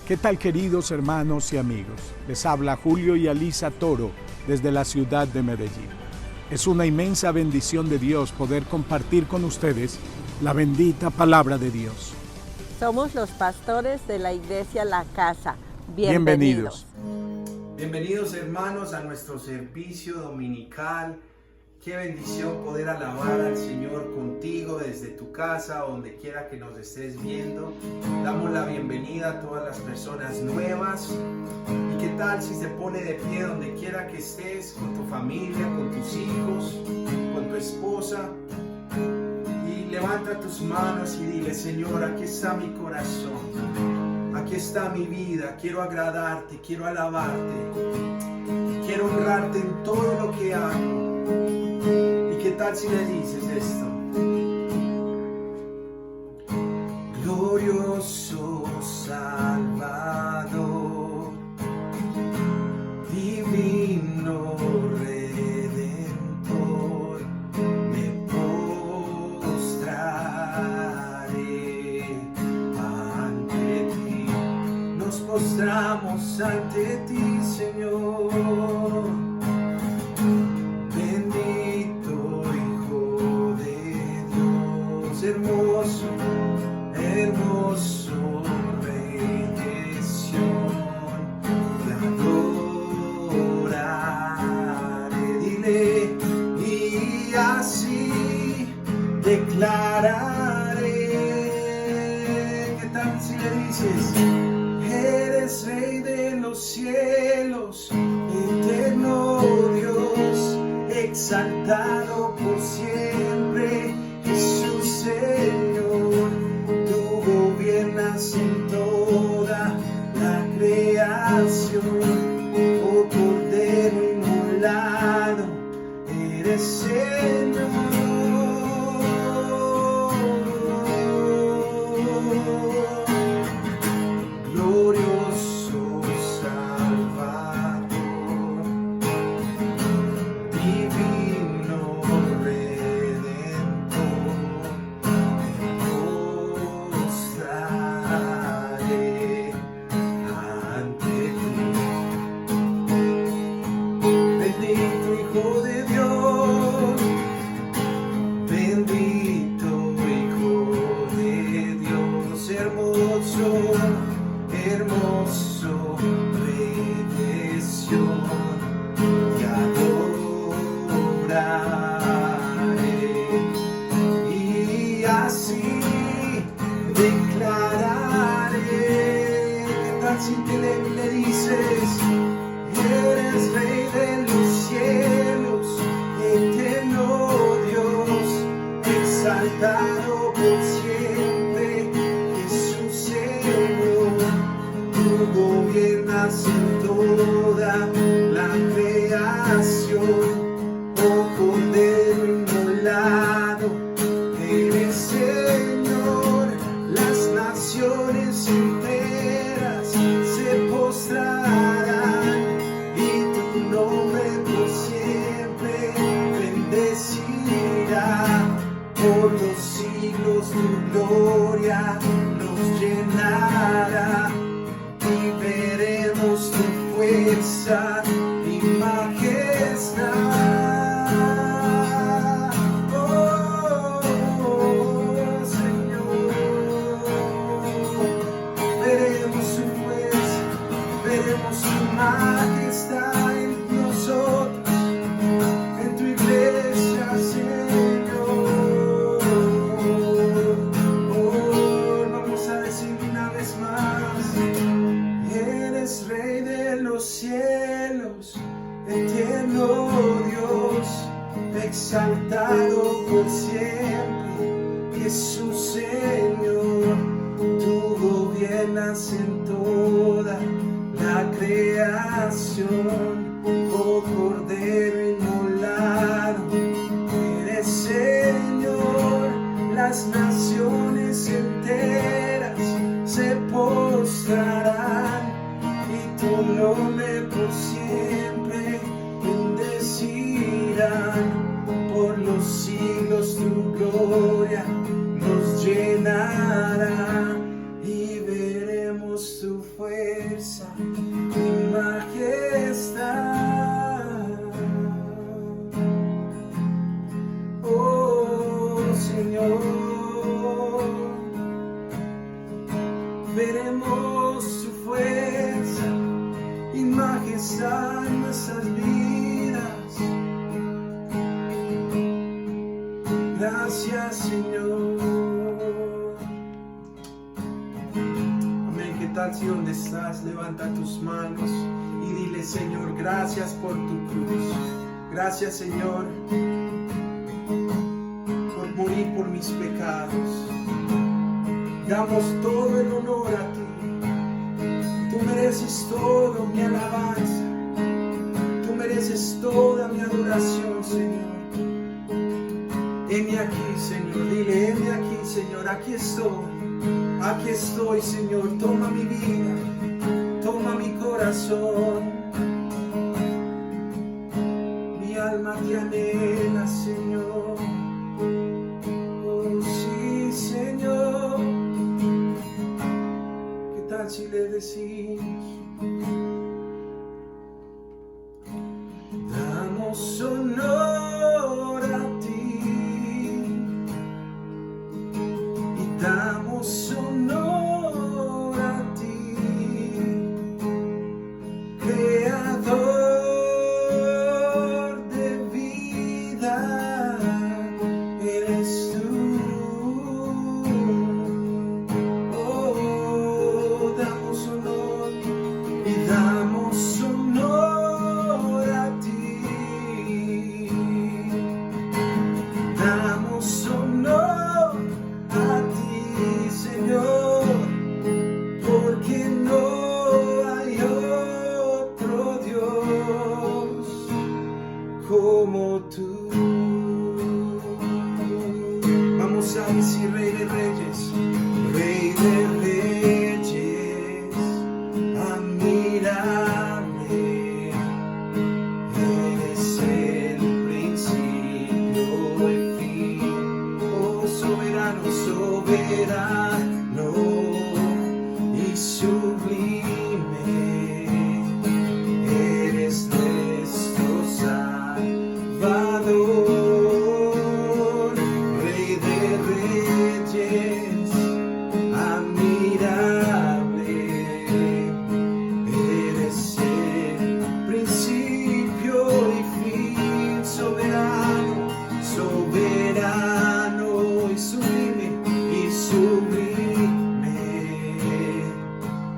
¿Qué tal, queridos hermanos y amigos? Les habla Julio y Alisa Toro desde la ciudad de Medellín. Es una inmensa bendición de Dios poder compartir con ustedes la bendita palabra de Dios. Somos los pastores de la iglesia La Casa. Bienvenidos. Bienvenidos, hermanos, a nuestro servicio dominical. Qué bendición poder alabar al Señor contigo desde tu casa o donde quiera que nos estés viendo. Damos la bienvenida a todas las personas nuevas. ¿Y qué tal si se pone de pie donde quiera que estés, con tu familia, con tus hijos, con tu esposa? Y levanta tus manos y dile: Señor, aquí está mi corazón, aquí está mi vida, quiero agradarte, quiero alabarte, quiero honrarte en todo lo que hago. ¿Y qué tal si le dices esto? Glorioso Salvador, divino Redentor, me postraré ante ti. Nos postramos ante ti, Señor. Hermoso, hermoso Rey de Sión, te adoraré, dile, y así declararé. ¿Qué tal si le dices? Eres Rey de los cielos, eterno Dios, exaltado por siempre. Señor, tú gobiernas en toda la creación, oh Cordero inmolado, eres Señor. Glorioso Salvador, divino hermoso Rey de Sión, te adoraré, y así declararé. ¿Qué tal si le dices? Eres Rey de los cielos, eterno Dios, exaltado por siempre. Tú gobiernas en toda la creación, oh Cordero inmolado, eres Señor. Las naciones enteras se postrarán y tu nombre por siempre bendecirá. Por los siglos tu gloria nos llenará, y veremos tu fuerza y majestad. Oh, Señor, veremos su fuerza, veremos su majestad en nosotros, en tu iglesia, Señor. Oh, vamos a decir una vez más: eres Rey de los cielos, eterno Dios, exaltado por siempre, Jesús Señor. Tú gobiernas en toda la creación, oh Cordero inmolado, eres Señor. Las naciones enteras se postrarán y tu nombre por siempre bendecirán. Por los siglos tu gloria nos llenará y veremos tu fuerza Señor, veremos su fuerza y majestad en nuestras vidas. Gracias, Señor. Amén. ¿Qué tal si donde estás levanta tus manos y dile: Señor, gracias por tu cruz? Gracias, Señor, por morir por mis pecados. Damos todo el honor a ti. Tú mereces todo mi alabanza. Tú mereces toda mi adoración, Señor. Heme aquí, Señor. Dile: heme aquí, Señor. Aquí estoy. Aquí estoy, Señor. Toma mi vida. Toma mi corazón. Mi alma te anhela, Señor. Oh, sí, Señor. ¿Qué tal si le decimos? Damos honor a ti y damos honor a ti, Creador de vida, eres tú. Oh, damos honor y damos honor a ti. Damos honor a ti, Señor, porque no hay otro Dios como tú. Vamos a decir: Rey de Reyes, Rey de Reyes, admirable, eres el principio y fin. Oh, soberano, soberano y sublime, eres nuestro Salvador. Rey de Reyes, admirable, eres el principio y fin. Soberano, soberano y sublime,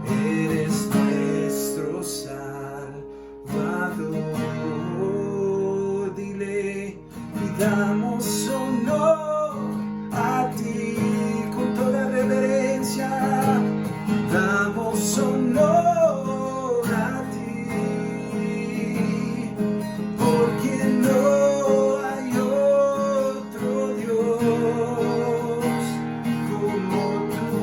eres nuestro Salvador. Dile: y damos honor a ti con toda reverencia. Damos honor a ti, porque no hay otro Dios como tú,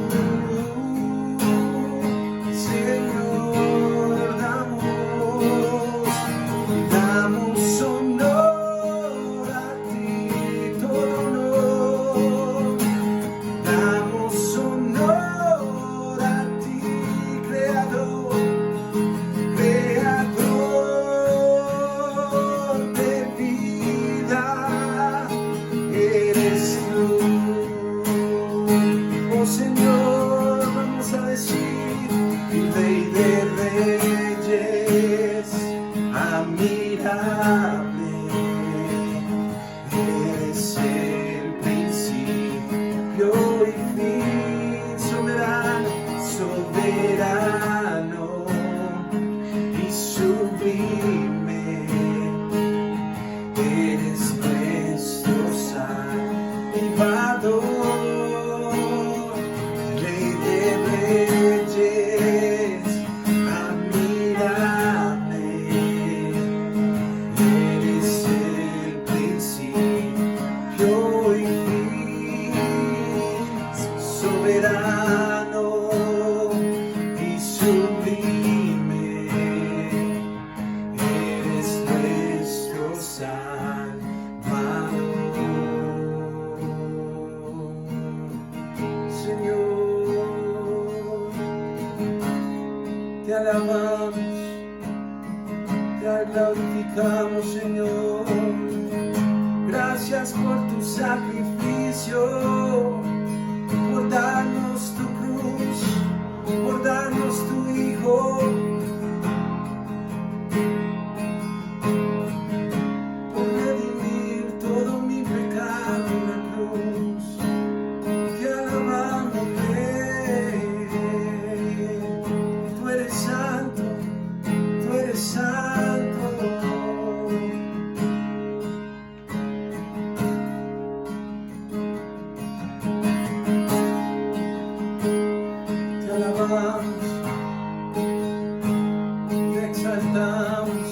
Señor. Damos honor a ti, todo honor. Damos honor a ti, Creador, Creador de vida, eres tú. Oh, Señor, vamos a decir: Rey de Reyes, admirable, eres el principio y fin. Soberano, soberano y sublime, eres nuestro Salvador. Rey de Reyes, admirable, eres el principio y fin. Soberano y sublime, eres nuestro Salvador. Señor, te alabamos, te glorificamos, Señor. Gracias por tu sacrificio. sacrificio, por darnos tu cruz, por darnos tu Hijo, por redimir todo mi pecado en la cruz. Te alabamos, Rey. Tú eres santo, tú eres santo. Te exaltamos,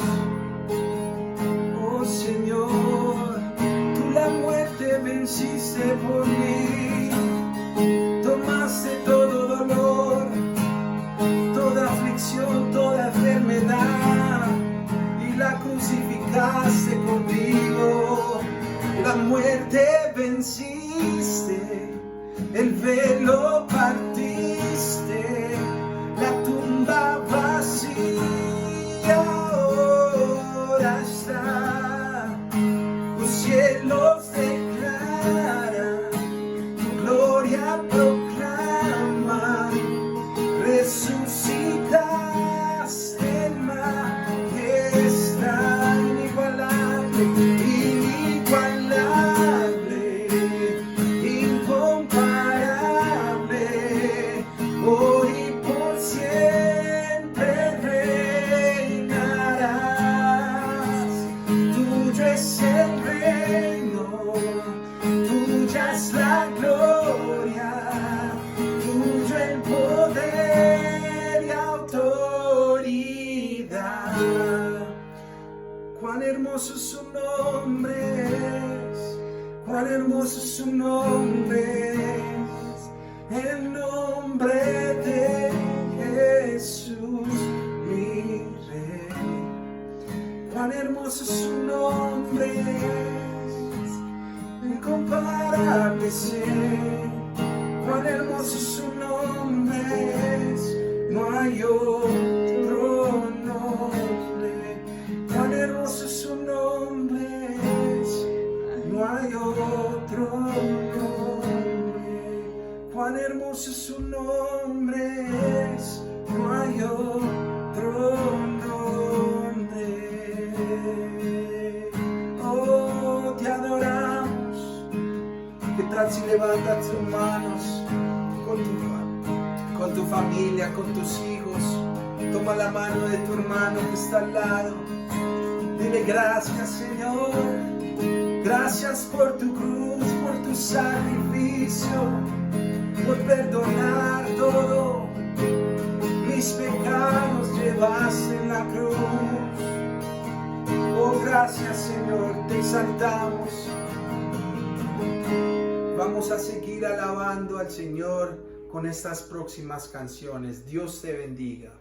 oh Señor, tú la muerte venciste por mí, tomaste todo dolor, toda aflicción, toda enfermedad y la crucificaste conmigo. La muerte venciste, el velo partiste, la tumba vacía ahora está. Los cielos declaran, tu gloria proclaman, resucitaste en majestad inigualable, inigualable, incomparable. Hoy por siempre reinarás. Tuyo es el reino, tuya es la gloria, tuyo el poder y autoridad. Cuán hermoso su nombre es, cuán hermoso su nombre es, el nombre de Jesús, mi Rey. Cuán hermoso su nombre es, incomparable ser. Cuán hermoso su nombre es, no hay otro nombre. Cuán hermoso su nombre es, no hay otro nombre. Cuán hermoso su nombre es, no hay otro nombre. Oh, te adoramos. ¿Qué tal si levantas tus manos con tu familia, con tus hijos? Toma la mano de tu hermano que está al lado. Dile gracias, Señor. Gracias por tu cruz, por tu sacrificio, por perdonar todo. Mis pecados llevaste en la cruz. Oh, gracias, Señor, te exaltamos. Vamos a seguir alabando al Señor con estas próximas canciones. Dios te bendiga.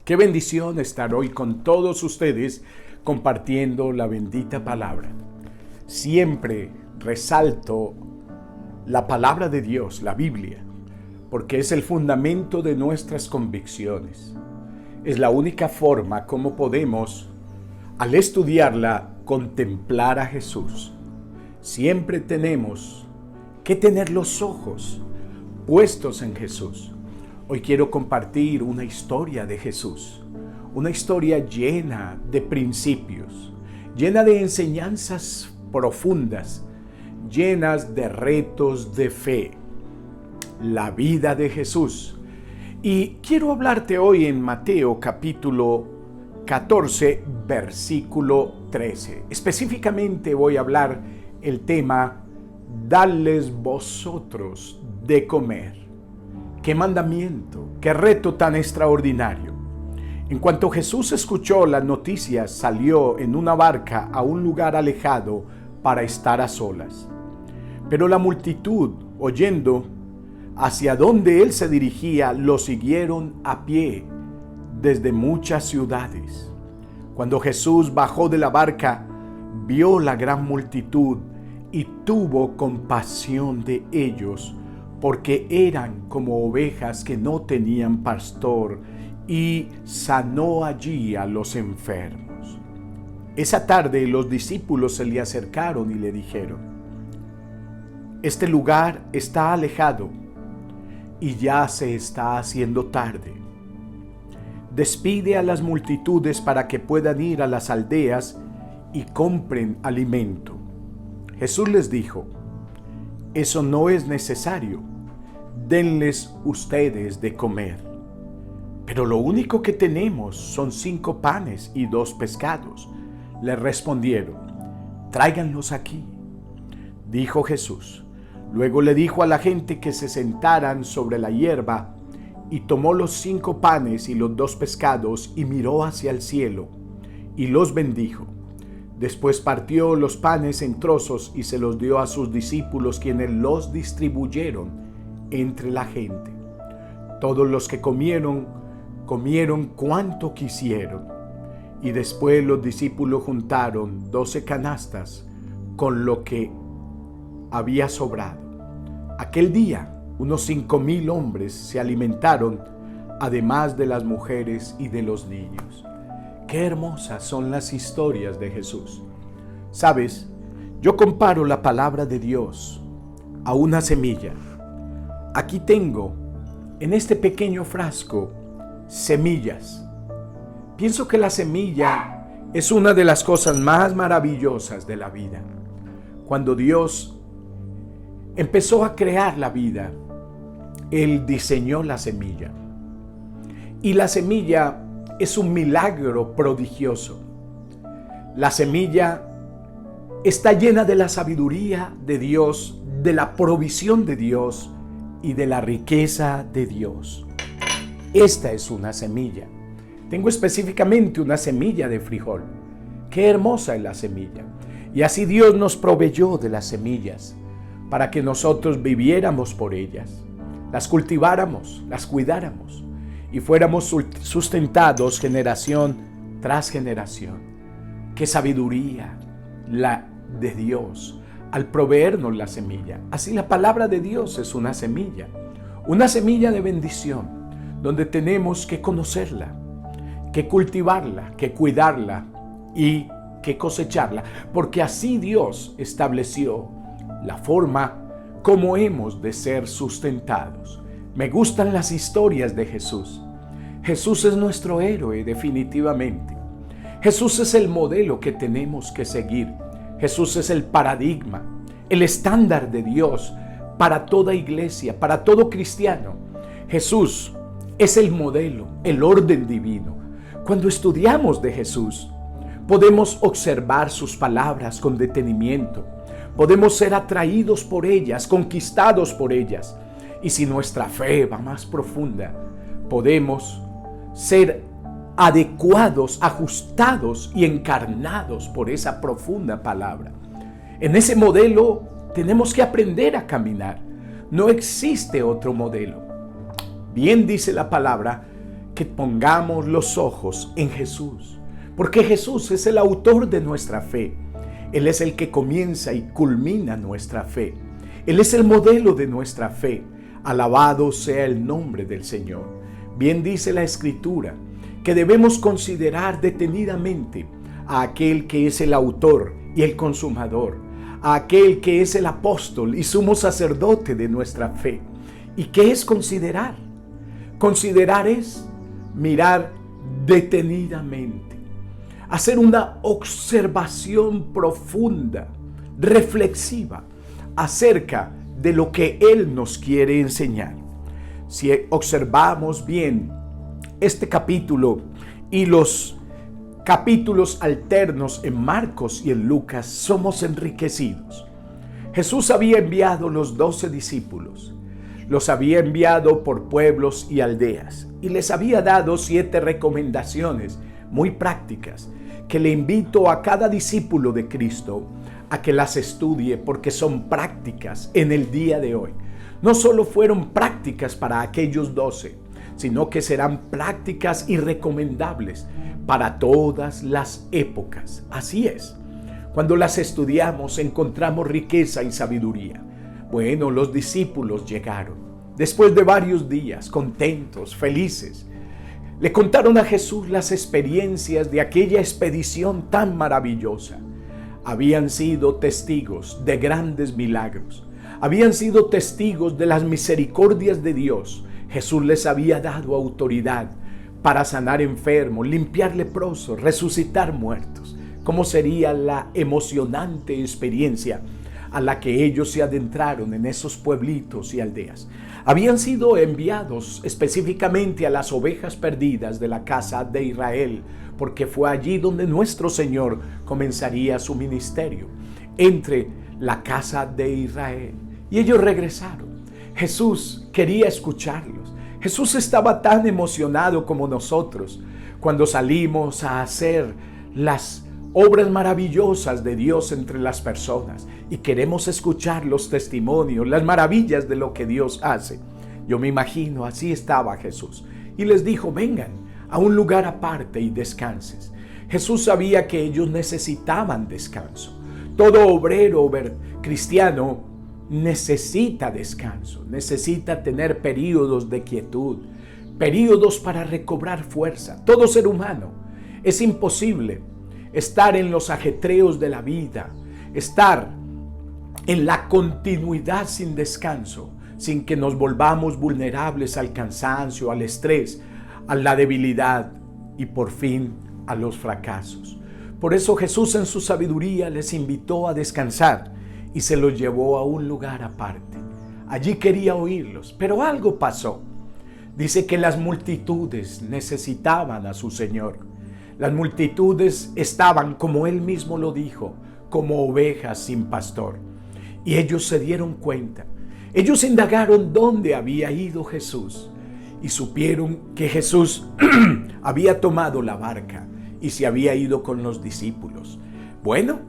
Qué bendición estar hoy con todos ustedes compartiendo la bendita palabra. Siempre resalto la palabra de Dios, la Biblia, porque es el fundamento de nuestras convicciones. Es la única forma como podemos, al estudiarla, contemplar a Jesús. Siempre tenemos que tener los ojos puestos en Jesús. Hoy quiero compartir una historia de Jesús, una historia llena de principios, llena de enseñanzas profundas, llenas de retos de fe. La vida de Jesús. Y quiero hablarte hoy en Mateo capítulo 14, versículo 13. Específicamente voy a hablar el tema, darles vosotros de comer. ¡Qué mandamiento! ¡Qué reto tan extraordinario! En cuanto Jesús escuchó las noticias, salió en una barca a un lugar alejado para estar a solas. Pero la multitud, oyendo hacia dónde él se dirigía, lo siguieron a pie desde muchas ciudades. Cuando Jesús bajó de la barca, vio la gran multitud y tuvo compasión de ellos, porque eran como ovejas que no tenían pastor, y sanó allí a los enfermos. Esa tarde los discípulos se le acercaron y le dijeron: este lugar está alejado y ya se está haciendo tarde. Despide a las multitudes para que puedan ir a las aldeas y compren alimento. Jesús les dijo: eso no es necesario, denles ustedes de comer. Pero lo único que tenemos son 5 panes y 2 pescados. Le respondieron: tráiganlos aquí. Dijo Jesús. Luego le dijo a la gente que se sentaran sobre la hierba, y tomó los 5 panes y los 2 pescados y miró hacia el cielo y los bendijo. Después partió los panes en trozos y se los dio a sus discípulos, quienes los distribuyeron entre la gente. Todos los que comieron cuanto quisieron, y después los discípulos juntaron 12 canastas con lo que había sobrado. Aquel día unos 5,000 hombres se alimentaron, además de las mujeres y de los niños. Qué hermosas son las historias de Jesús. ¿Sabes? Yo comparo la palabra de Dios a una semilla. Aquí tengo, en este pequeño frasco, semillas. Pienso que la semilla es una de las cosas más maravillosas de la vida. Cuando Dios empezó a crear la vida, Él diseñó la semilla. Y la semilla es un milagro prodigioso. La semilla está llena de la sabiduría de Dios, de la provisión de Dios y de la riqueza de Dios. Esta es una semilla. Tengo específicamente una semilla de frijol. Qué hermosa es la semilla. Y así Dios nos proveyó de las semillas para que nosotros viviéramos por ellas, las cultiváramos, las cuidáramos y fuéramos sustentados generación tras generación. Qué sabiduría la de Dios al proveernos la semilla. Así la palabra de Dios es una semilla de bendición, donde tenemos que conocerla, que cultivarla, que cuidarla y que cosecharla, porque así Dios estableció la forma como hemos de ser sustentados. Me gustan las historias de Jesús. Jesús es nuestro héroe, definitivamente. Jesús es el modelo que tenemos que seguir. Jesús es el paradigma, el estándar de Dios para toda iglesia, para todo cristiano. Jesús es el modelo, el orden divino. Cuando estudiamos de Jesús, podemos observar sus palabras con detenimiento. Podemos ser atraídos por ellas, conquistados por ellas. Y si nuestra fe va más profunda, podemos ser adecuados, ajustados y encarnados por esa profunda palabra. En ese modelo tenemos que aprender a caminar. No existe otro modelo. Bien dice la palabra que pongamos los ojos en Jesús, porque Jesús es el autor de nuestra fe. Él es el que comienza y culmina nuestra fe. Él es el modelo de nuestra fe. Alabado sea el nombre del Señor. Bien dice la Escritura que debemos considerar detenidamente a aquel que es el autor y el consumador, a aquel que es el apóstol y sumo sacerdote de nuestra fe. ¿Y qué es considerar? Considerar es mirar detenidamente, hacer una observación profunda, reflexiva, acerca de lo que Él nos quiere enseñar. Si observamos bien este capítulo y los capítulos alternos en Marcos y en Lucas, somos enriquecidos. Jesús había enviado los 12 discípulos. Los había enviado por pueblos y aldeas y les había dado 7 recomendaciones muy prácticas que le invito a cada discípulo de Cristo a que las estudie, porque son prácticas en el día de hoy. No solo fueron prácticas para aquellos 12, sino que serán prácticas y recomendables para todas las épocas. Así es. Cuando las estudiamos encontramos riqueza y sabiduría. Bueno, los discípulos llegaron después de varios días, contentos, felices. Le contaron a Jesús las experiencias de aquella expedición tan maravillosa. Habían sido testigos de grandes milagros. Habían sido testigos de las misericordias de Dios. Jesús les había dado autoridad para sanar enfermos, limpiar leprosos, resucitar muertos. ¿Cómo sería la emocionante experiencia a la que ellos se adentraron en esos pueblitos y aldeas? Habían sido enviados específicamente a las ovejas perdidas de la casa de Israel, porque fue allí donde nuestro Señor comenzaría su ministerio, entre la casa de Israel. Y ellos regresaron. Jesús quería escucharlos. Jesús estaba tan emocionado como nosotros cuando salimos a hacer las obras maravillosas de Dios entre las personas y queremos escuchar los testimonios, las maravillas de lo que Dios hace. Yo me imagino, así estaba Jesús y les dijo: vengan a un lugar aparte y descanses. Jesús sabía que ellos necesitaban descanso. Todo obrero cristiano necesita descanso, necesita tener períodos de quietud, períodos para recobrar fuerza. Todo ser humano. Es imposible estar en los ajetreos de la vida, estar en la continuidad sin descanso, sin que nos volvamos vulnerables al cansancio, al estrés, a la debilidad y por fin a los fracasos. Por eso Jesús en su sabiduría les invitó a descansar y se los llevó a un lugar aparte. Allí quería oírlos, pero algo pasó. Dice que las multitudes necesitaban a su Señor. Las multitudes estaban, como Él mismo lo dijo, como ovejas sin pastor. Y ellos se dieron cuenta. Ellos indagaron dónde había ido Jesús y supieron que Jesús había tomado la barca y se había ido con los discípulos. Bueno,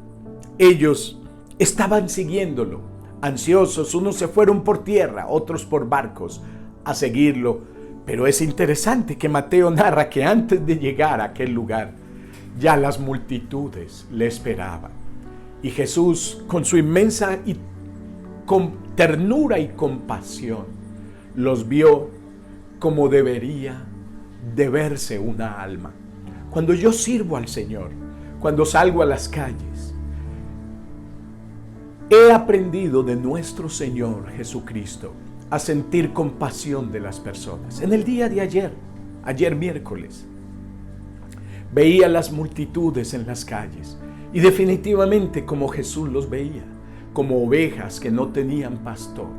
ellos estaban siguiéndolo, ansiosos. Unos se fueron por tierra, otros por barcos a seguirlo. Pero es interesante que Mateo narra que antes de llegar a aquel lugar, ya las multitudes le esperaban. Y Jesús, con su inmensa y con ternura y compasión, los vio como debería de verse una alma. Cuando yo sirvo al Señor, cuando salgo a las calles, he aprendido de nuestro Señor Jesucristo a sentir compasión de las personas. En el día de ayer miércoles, veía las multitudes en las calles y definitivamente como Jesús los veía, como ovejas que no tenían pastor.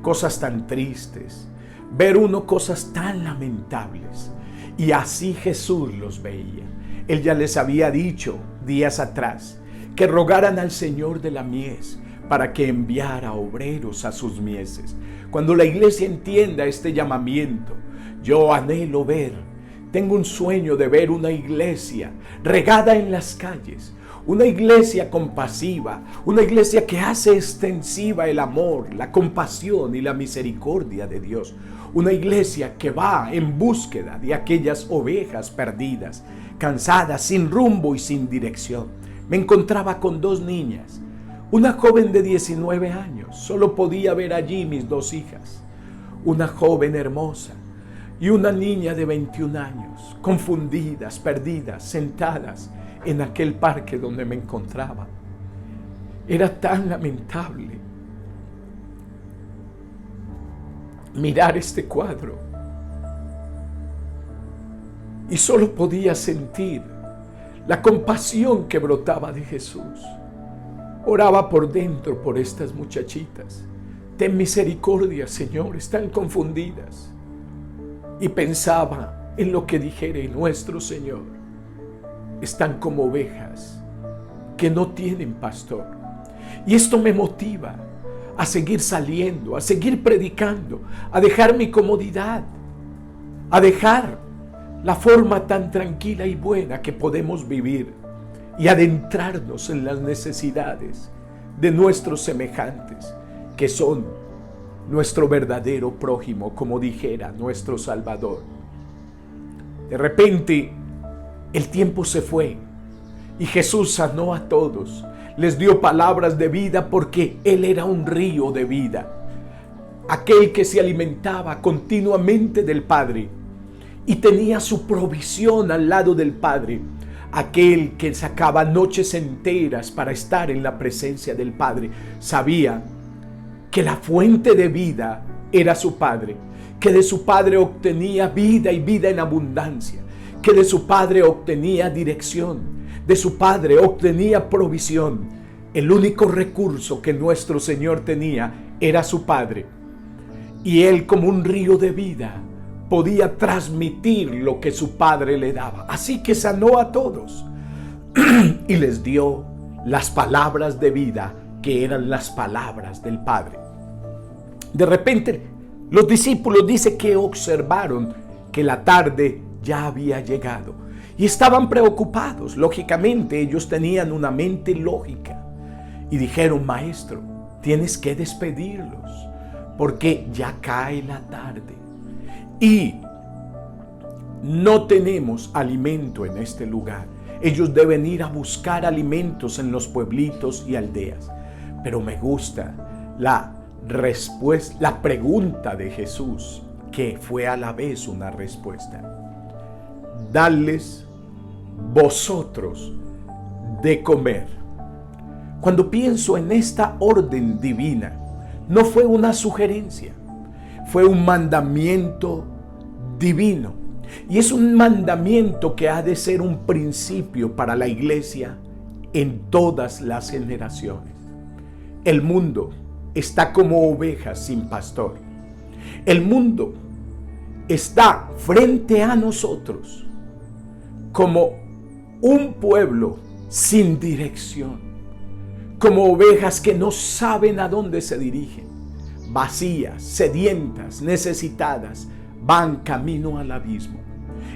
Cosas tan tristes, ver uno cosas tan lamentables, y así Jesús los veía. Él ya les había dicho días atrás que rogaran al Señor de la mies para que enviara obreros a sus mieses. Cuando la iglesia entienda este llamamiento, yo anhelo tengo un sueño de ver una iglesia regada en las calles, una iglesia compasiva, una iglesia que hace extensiva el amor, la compasión y la misericordia de Dios. Una iglesia que va en búsqueda de aquellas ovejas perdidas, cansadas, sin rumbo y sin dirección. Me encontraba con 2 niñas. Una joven de 19 años, solo podía ver allí mis 2 hijas. Una joven hermosa y una niña de 21 años, confundidas, perdidas, sentadas en aquel parque donde me encontraba. Era tan lamentable mirar este cuadro y solo podía sentir la compasión que brotaba de Jesús. Oraba por dentro por estas muchachitas. Ten misericordia, Señor, están confundidas. Y pensaba en lo que dijere nuestro Señor. Están como ovejas que no tienen pastor. Y esto me motiva a seguir saliendo, a seguir predicando, a dejar mi comodidad, a dejar la forma tan tranquila y buena que podemos vivir y adentrarnos en las necesidades de nuestros semejantes, que son nuestro verdadero prójimo, como dijera nuestro Salvador. De repente, el tiempo se fue y Jesús sanó a todos. Les dio palabras de vida porque Él era un río de vida. Aquel que se alimentaba continuamente del Padre y tenía su provisión al lado del Padre. Aquel que sacaba noches enteras para estar en la presencia del Padre. Sabía que la fuente de vida era su Padre, que de su Padre obtenía vida y vida en abundancia, que de su Padre obtenía dirección, de su Padre obtenía provisión. El único recurso que nuestro Señor tenía era su Padre, y Él, como un río de vida, podía transmitir lo que su Padre le daba. Así que sanó a todos y les dio las palabras de vida, que eran las palabras del Padre. De repente, los discípulos dice que observaron que la tarde ya había llegado y estaban preocupados. Lógicamente, ellos tenían una mente lógica y dijeron: Maestro, tienes que despedirlos porque ya cae la tarde y no tenemos alimento en este lugar. Ellos deben ir a buscar alimentos en los pueblitos y aldeas. Pero me gusta la respuesta, la pregunta de Jesús, que fue a la vez una respuesta. Dadles vosotros de comer. Cuando pienso en esta orden divina, no fue una sugerencia, fue un mandamiento divino. Y es un mandamiento que ha de ser un principio para la iglesia en todas las generaciones. El mundo está como ovejas sin pastor. El mundo está frente a nosotros como un pueblo sin dirección, como ovejas que no saben a dónde se dirigen, vacías, sedientas, necesitadas, van camino al abismo.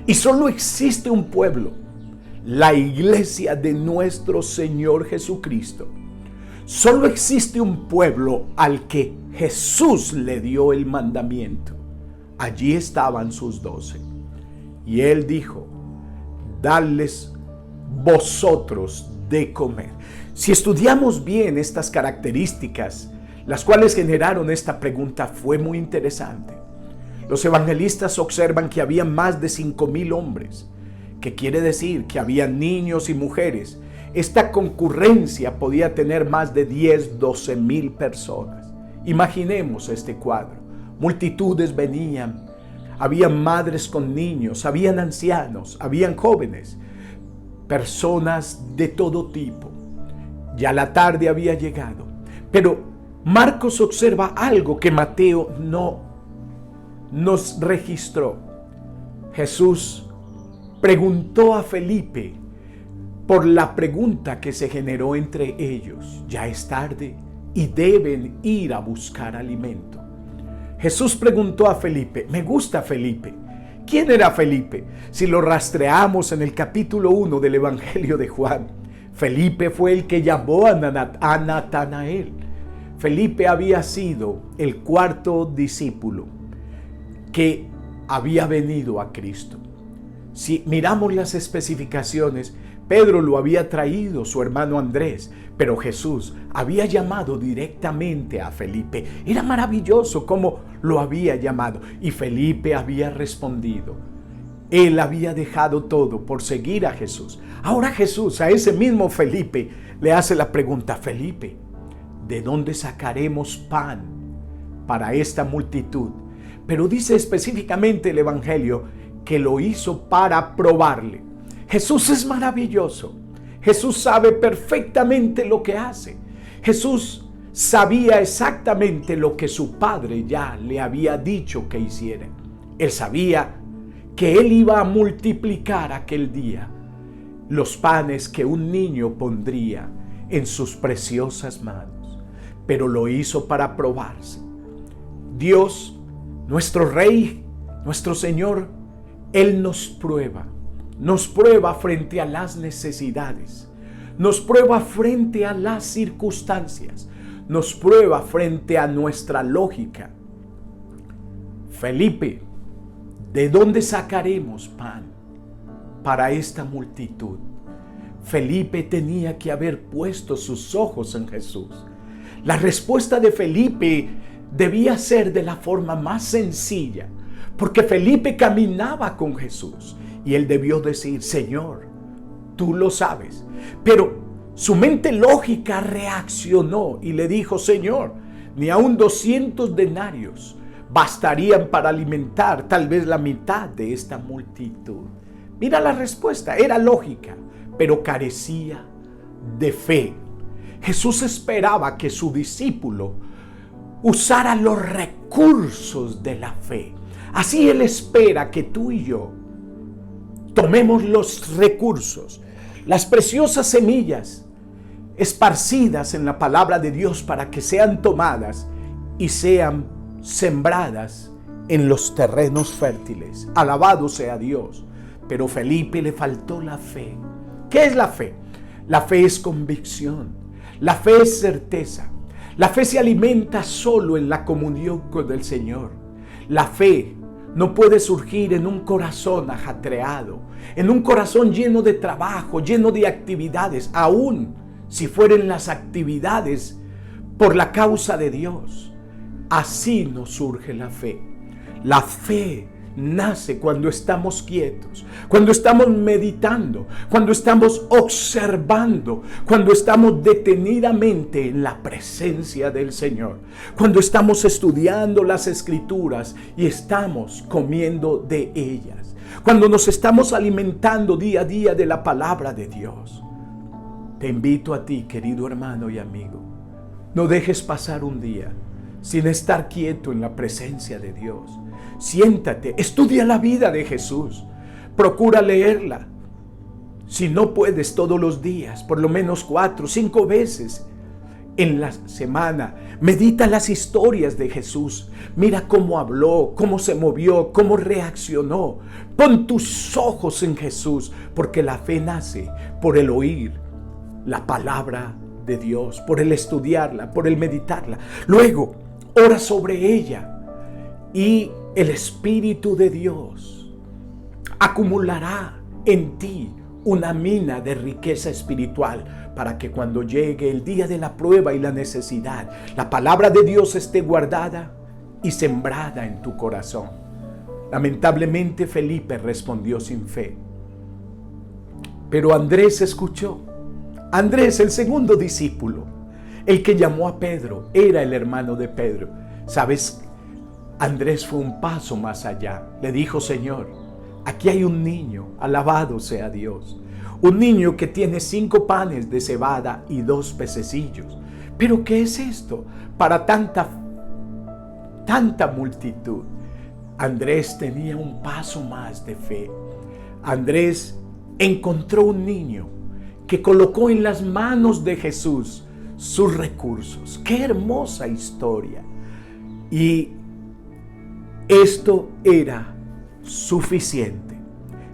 Y solo existe un pueblo, la iglesia de nuestro Señor Jesucristo. Solo existe un pueblo al que Jesús le dio el mandamiento. Allí estaban sus 12. Y Él dijo: dadles vosotros de comer. Si estudiamos bien estas características, las cuales generaron esta pregunta, fue muy interesante. Los evangelistas observan que había más de 5,000 hombres, que quiere decir que había niños y mujeres. Esta concurrencia podía tener más de 10-12,000 personas. Imaginemos este cuadro. Multitudes venían, habían madres con niños, habían ancianos, habían jóvenes, personas de todo tipo. Ya la tarde había llegado, pero Marcos observa algo que Mateo no nos registró. Jesús preguntó a Felipe por la pregunta que se generó entre ellos: ya es tarde y deben ir a buscar alimento. Jesús preguntó a Felipe. Me gusta Felipe. ¿Quién era Felipe? Si lo rastreamos en el capítulo 1 del Evangelio de Juan, Felipe fue el que llamó a Natanael. Felipe había sido el cuarto discípulo que había venido a Cristo. Si miramos las especificaciones, Pedro lo había traído su hermano Andrés, pero Jesús había llamado directamente a Felipe. Era maravilloso cómo lo había llamado, y Felipe había respondido. Él había dejado todo por seguir a Jesús. Ahora Jesús a ese mismo Felipe le hace la pregunta: Felipe, ¿de dónde sacaremos pan para esta multitud? Pero dice específicamente el Evangelio que lo hizo para probarle. Jesús es maravilloso. Jesús sabe perfectamente lo que hace. Jesús sabía exactamente lo que su Padre ya le había dicho que hiciera. Él sabía que Él iba a multiplicar aquel día los panes que un niño pondría en sus preciosas manos, pero lo hizo para probarse. Dios, nuestro Rey, nuestro Señor, Él nos prueba frente a las necesidades, nos prueba frente a las circunstancias, nos prueba frente a nuestra lógica. Felipe, ¿de dónde sacaremos pan para esta multitud? Felipe tenía que haber puesto sus ojos en Jesús. La respuesta de Felipe debía ser de la forma más sencilla, porque Felipe caminaba con Jesús y él debió decir: Señor, tú lo sabes. Pero su mente lógica reaccionó y le dijo: Señor, ni aun 200 denarios bastarían para alimentar tal vez la mitad de esta multitud. Mira la respuesta, era lógica, pero carecía de fe. Jesús esperaba que su discípulo usara los recursos de la fe. Así Él espera que tú y yo tomemos los recursos, las preciosas semillas esparcidas en la palabra de Dios, para que sean tomadas y sean sembradas en los terrenos fértiles. Alabado sea Dios. Pero a Felipe le faltó la fe. ¿Qué es la fe? La fe es convicción. La fe es certeza. La fe se alimenta solo en la comunión con el Señor. La fe no puede surgir en un corazón ajetreado, en un corazón lleno de trabajo, lleno de actividades, aun si fueran las actividades por la causa de Dios. Así no surge la fe. La fe nace cuando estamos quietos, cuando estamos meditando, cuando estamos observando, cuando estamos detenidamente en la presencia del Señor, cuando estamos estudiando las Escrituras y estamos comiendo de ellas, cuando nos estamos alimentando día a día de la palabra de Dios. Te invito a ti, querido hermano y amigo, no dejes pasar un día sin estar quieto en la presencia de Dios. Siéntate, estudia la vida de Jesús, procura leerla. Si no puedes todos los días, por lo menos 4 o 5 veces en la semana, medita las historias de Jesús. Mira cómo habló, cómo se movió, cómo reaccionó. Pon tus ojos en Jesús, porque la fe nace por el oír la palabra de Dios, por el estudiarla, por el meditarla. Luego, ora sobre ella y el Espíritu de Dios acumulará en ti una mina de riqueza espiritual, para que cuando llegue el día de la prueba y la necesidad, la palabra de Dios esté guardada y sembrada en tu corazón. Lamentablemente Felipe respondió sin fe, pero Andrés escuchó. Andrés, el segundo discípulo, el que llamó a Pedro, era el hermano de Pedro. ¿Sabes? Andrés fue un paso más allá. Le dijo: Señor, aquí hay un niño, alabado sea Dios. Un niño que tiene 5 panes de cebada y 2 pececillos. ¿Pero qué es esto para tanta multitud? Andrés tenía un paso más de fe. Andrés encontró un niño que colocó en las manos de Jesús sus recursos. ¡Qué hermosa historia! Y esto era suficiente.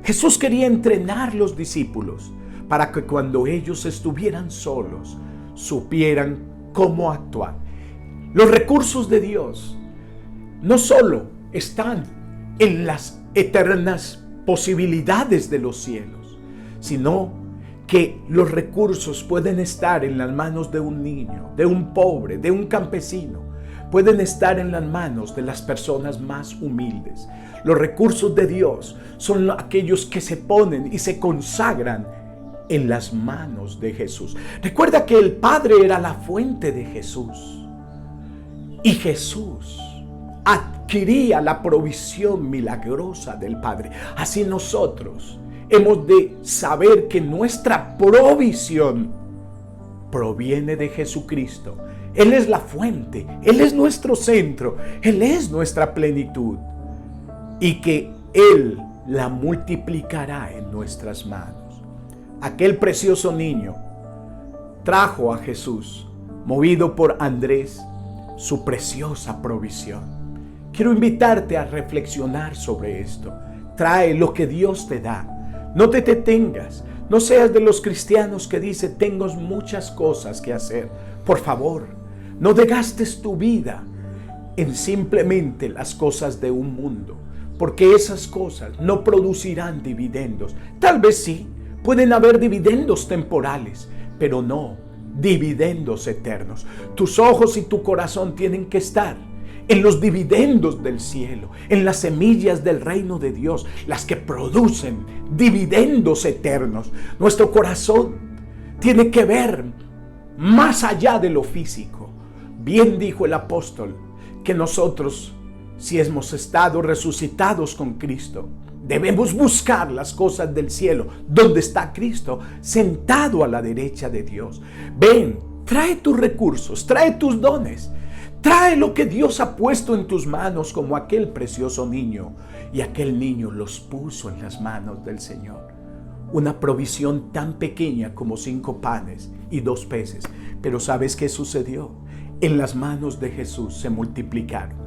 Jesús quería entrenar los discípulos para que cuando ellos estuvieran solos, supieran cómo actuar. Los recursos de Dios no solo están en las eternas posibilidades de los cielos, sino que los recursos pueden estar en las manos de un niño, de un pobre, de un campesino. Pueden estar en las manos de las personas más humildes. Los recursos de Dios son aquellos que se ponen y se consagran en las manos de Jesús. Recuerda que el Padre era la fuente de Jesús. Y Jesús adquiría la provisión milagrosa del Padre. Así nosotros hemos de saber que nuestra provisión proviene de Jesucristo. Él es la fuente, Él es nuestro centro, Él es nuestra plenitud. Y que Él la multiplicará en nuestras manos. Aquel precioso niño trajo a Jesús, movido por Andrés, su preciosa provisión. Quiero invitarte a reflexionar sobre esto. Trae lo que Dios te da. No te detengas. No seas de los cristianos que dice, tengo muchas cosas que hacer. Por favor, no desgastes tu vida en simplemente las cosas de un mundo, porque esas cosas no producirán dividendos. Tal vez sí, pueden haber dividendos temporales, pero no dividendos eternos. Tus ojos y tu corazón tienen que estar en los dividendos del cielo, en las semillas del reino de Dios, las que producen dividendos eternos. Nuestro corazón tiene que ver más allá de lo físico. Bien dijo el apóstol que nosotros, si hemos estado resucitados con Cristo, debemos buscar las cosas del cielo, donde está Cristo, sentado a la derecha de Dios. Ven, trae tus recursos, trae tus dones, trae lo que Dios ha puesto en tus manos, como aquel precioso niño. Y aquel niño los puso en las manos del Señor. Una provisión tan pequeña como 5 panes y 2 peces. Pero ¿sabes qué sucedió? En las manos de Jesús se multiplicaron.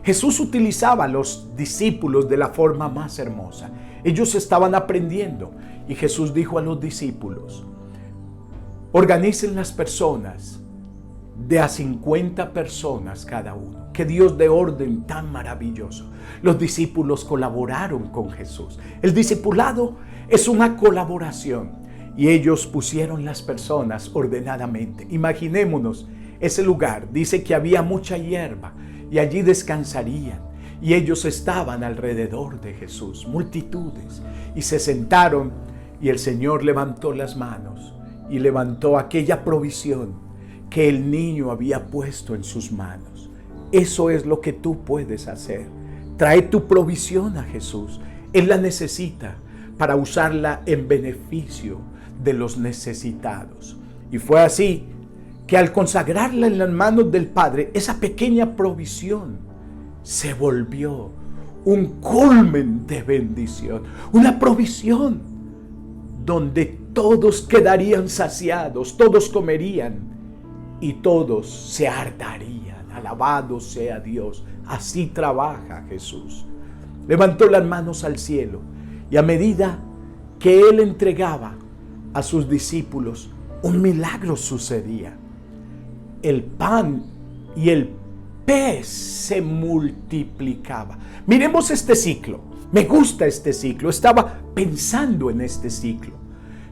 Jesús utilizaba a los discípulos de la forma más hermosa. Ellos estaban aprendiendo y Jesús dijo a los discípulos, organicen las personas de a 50 personas cada uno. ¡Qué Dios de orden tan maravilloso! Los discípulos colaboraron con Jesús. El discipulado es una colaboración y ellos pusieron las personas ordenadamente. Imaginémonos ese lugar. Dice que había mucha hierba y allí descansarían. Y ellos estaban alrededor de Jesús, multitudes, y se sentaron y el Señor levantó las manos y levantó aquella provisión que el niño había puesto en sus manos. Eso es lo que tú puedes hacer. Trae tu provisión a Jesús. Él la necesita para usarla en beneficio de los necesitados. Y fue así que al consagrarla en las manos del Padre, esa pequeña provisión se volvió un culmen de bendición, una provisión donde todos quedarían saciados, todos comerían y todos se hartarían. Alabado sea Dios. Así trabaja Jesús. Levantó las manos al cielo y a medida que Él entregaba a sus discípulos, un milagro sucedía. El pan y el pez se multiplicaba. Miremos este ciclo. Me gusta este ciclo. Estaba pensando en este ciclo.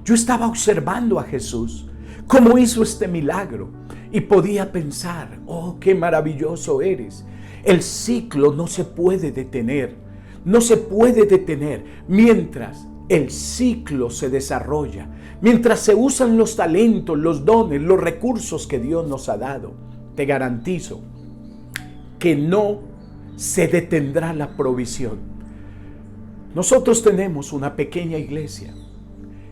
Yo estaba observando a Jesús, cómo hizo este milagro, y podía pensar, oh, qué maravilloso eres. El ciclo no se puede detener. No se puede detener mientras el ciclo se desarrolla, mientras se usan los talentos, los dones, los recursos que Dios nos ha dado. Te garantizo que no se detendrá la provisión. Nosotros tenemos una pequeña iglesia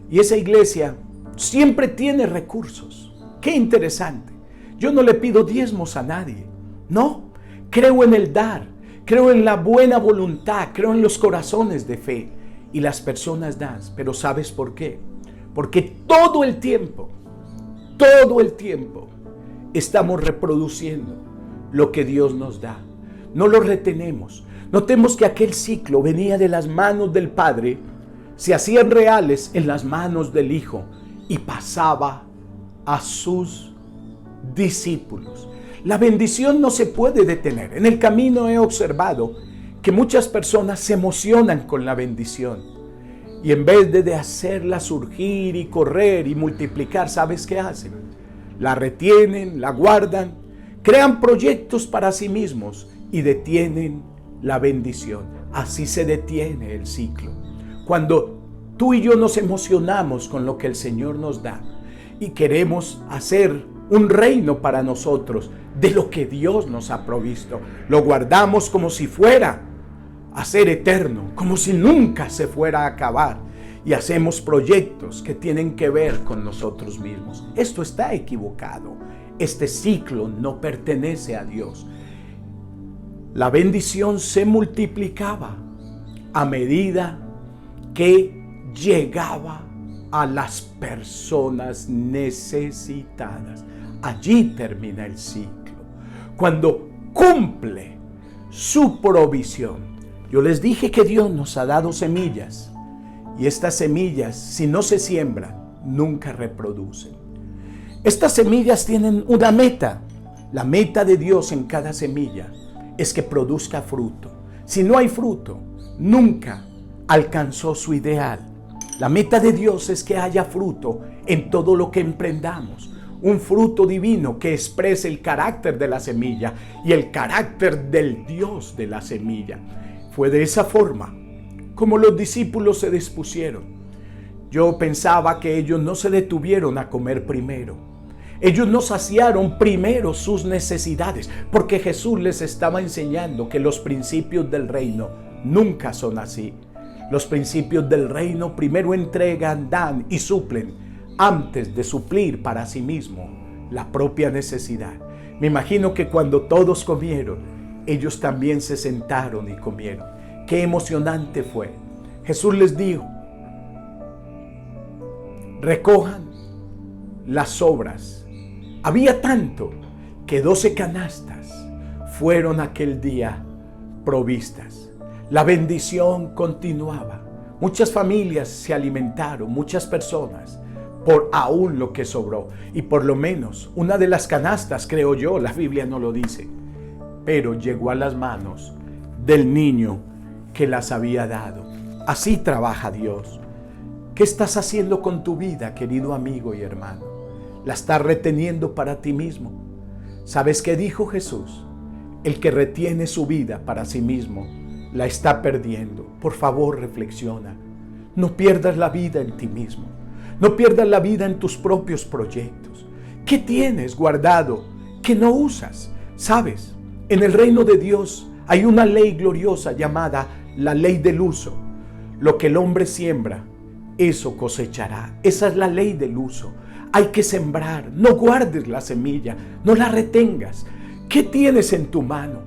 y esa iglesia siempre tiene recursos. Qué interesante. Yo no le pido diezmos a nadie. No, creo en el dar, creo en la buena voluntad, creo en los corazones de fe. Y las personas dan, pero ¿sabes por qué? Porque todo el tiempo estamos reproduciendo lo que Dios nos da. No lo retenemos. Notemos que aquel ciclo venía de las manos del Padre, se hacían reales en las manos del Hijo y pasaba a sus discípulos. La bendición no se puede detener. En el camino he observado que muchas personas se emocionan con la bendición y en vez de hacerla surgir y correr y multiplicar, ¿sabes qué hacen? La retienen, la guardan, crean proyectos para sí mismos y detienen la bendición. Así se detiene el ciclo. Cuando tú y yo nos emocionamos con lo que el Señor nos da y queremos hacer un reino para nosotros de lo que Dios nos ha provisto, lo guardamos como si fuera a ser eterno, como si nunca se fuera a acabar, y hacemos proyectos que tienen que ver con nosotros mismos. Esto está equivocado. Este ciclo no pertenece a Dios. La bendición se multiplicaba a medida que llegaba a las personas necesitadas. Allí termina el ciclo. Cuando cumple su provisión. Yo les dije que Dios nos ha dado semillas y estas semillas, si no se siembran, nunca reproducen. Estas semillas tienen una meta. La meta de Dios en cada semilla es que produzca fruto. Si no hay fruto, nunca alcanzó su ideal. La meta de Dios es que haya fruto en todo lo que emprendamos. Un fruto divino que exprese el carácter de la semilla y el carácter del Dios de la semilla. Fue de esa forma como los discípulos se dispusieron. Yo pensaba que ellos no se detuvieron a comer primero. Ellos no saciaron primero sus necesidades, porque Jesús les estaba enseñando que los principios del reino nunca son así. Los principios del reino primero entregan, dan y suplen antes de suplir para sí mismo la propia necesidad. Me imagino que cuando todos comieron, ellos también se sentaron y comieron. Qué emocionante fue. Jesús les dijo: recojan las sobras. Había tanto que 12 canastas fueron aquel día provistas. La bendición continuaba. Muchas familias se alimentaron, muchas personas, por aún lo que sobró. Y por lo menos una de las canastas, creo yo, la Biblia no lo dice, pero llegó a las manos del niño que las había dado. Así trabaja Dios. ¿Qué estás haciendo con tu vida, querido amigo y hermano? ¿La estás reteniendo para ti mismo? ¿Sabes qué dijo Jesús? El que retiene su vida para sí mismo, la está perdiendo. Por favor, reflexiona. No pierdas la vida en ti mismo. No pierdas la vida en tus propios proyectos. ¿Qué tienes guardado que no usas? ¿Sabes? En el reino de Dios hay una ley gloriosa llamada la ley del uso. Lo que el hombre siembra, eso cosechará. Esa es la ley del uso. Hay que sembrar. No guardes la semilla, no la retengas. ¿Qué tienes en tu mano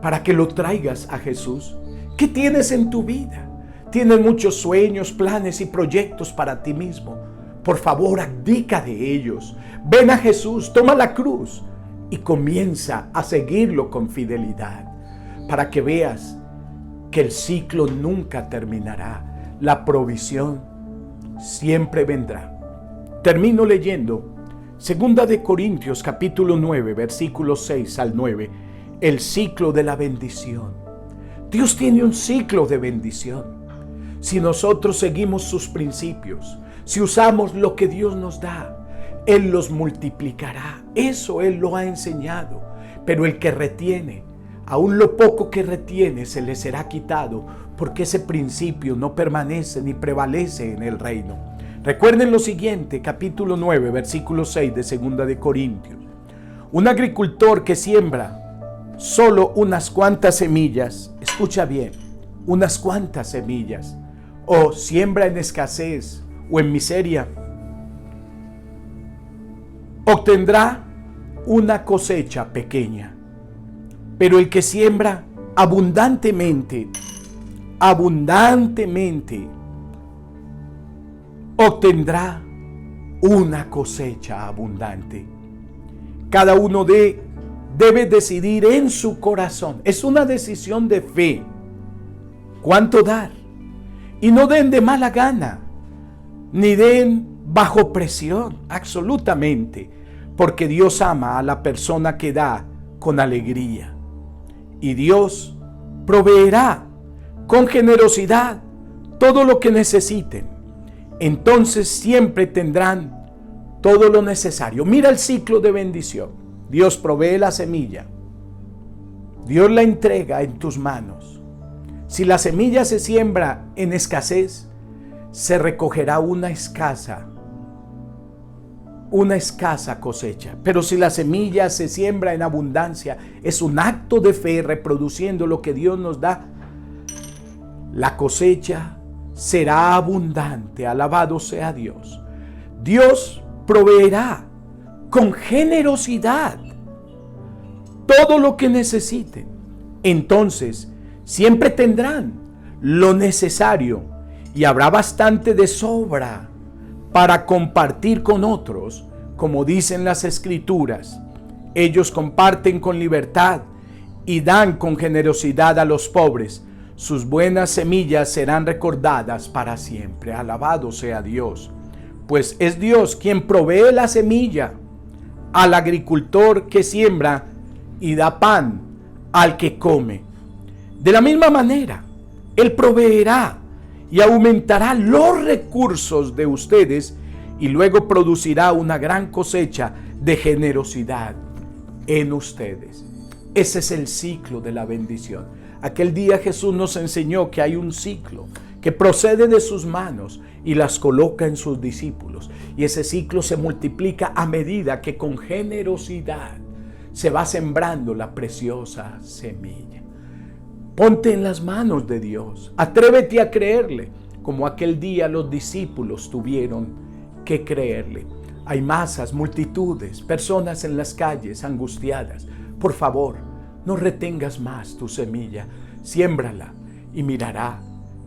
para que lo traigas a Jesús? ¿Qué tienes en tu vida? Tienes muchos sueños, planes y proyectos para ti mismo. Por favor, abdica de ellos. Ven a Jesús, toma la cruz y comienza a seguirlo con fidelidad, para que veas que el ciclo nunca terminará. La provisión siempre vendrá. Termino leyendo 2 de Corintios capítulo 9, versículos 6 al 9, el ciclo de la bendición. Dios tiene un ciclo de bendición. Si nosotros seguimos sus principios, si usamos lo que Dios nos da, Él los multiplicará. Eso Él lo ha enseñado. Pero el que retiene, aún lo poco que retiene se le será quitado, porque ese principio no permanece ni prevalece en el reino. Recuerden lo siguiente, capítulo 9, versículo 6 de 2 de Corintios. Un agricultor que siembra solo unas cuantas semillas, escucha bien, unas cuantas semillas, o siembra en escasez o en miseria, obtendrá una cosecha pequeña. Pero el que siembra abundantemente, obtendrá una cosecha abundante. Cada uno debe decidir en su corazón. Es una decisión de fe. ¿Cuánto dar? Y no den de mala gana, ni den bajo presión, absolutamente, porque Dios ama a la persona que da con alegría. Y Dios proveerá con generosidad todo lo que necesiten. Entonces siempre tendrán todo lo necesario. Mira el ciclo de bendición. Dios provee la semilla. Dios la entrega en tus manos. Si la semilla se siembra en escasez, se recogerá una escasa cosecha. Pero si la semilla se siembra en abundancia, es un acto de fe reproduciendo lo que Dios nos da. La cosecha será abundante. Alabado sea Dios. Dios proveerá con generosidad todo lo que necesiten. Entonces, siempre tendrán lo necesario y habrá bastante de sobra para compartir con otros. Como dicen las Escrituras, ellos comparten con libertad y dan con generosidad a los pobres. Sus buenas semillas serán recordadas para siempre. Alabado sea Dios. Pues es Dios quien provee la semilla al agricultor que siembra y da pan al que come. De la misma manera, Él proveerá y aumentará los recursos de ustedes y luego producirá una gran cosecha de generosidad en ustedes. Ese es el ciclo de la bendición. Aquel día Jesús nos enseñó que hay un ciclo que procede de sus manos y las coloca en sus discípulos. Y ese ciclo se multiplica a medida que con generosidad se va sembrando la preciosa semilla. Ponte en las manos de Dios. Atrévete a creerle, como aquel día los discípulos tuvieron que creerle. Hay masas, multitudes, personas en las calles angustiadas. Por favor, no retengas más tu semilla. Siémbrala y mirará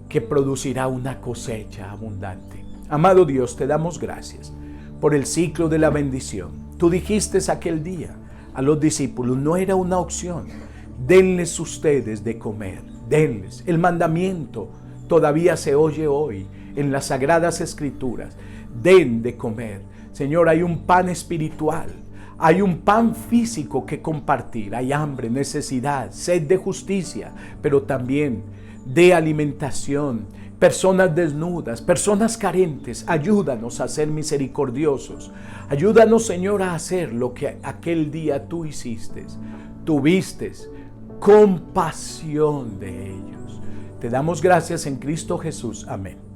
que producirá una cosecha abundante. Amado Dios, te damos gracias por el ciclo de la bendición. Tú dijiste aquel día a los discípulos, no era una opción, denles ustedes de comer, denles. El mandamiento todavía se oye hoy en las Sagradas Escrituras, den de comer. Señor, hay un pan espiritual, hay un pan físico que compartir, hay hambre, necesidad, sed de justicia, pero también de alimentación, personas desnudas, personas carentes. Ayúdanos a ser misericordiosos. Ayúdanos, Señor, a hacer lo que aquel día tú hiciste. Tuviste compasión de ellos. Te damos gracias en Cristo Jesús. Amén.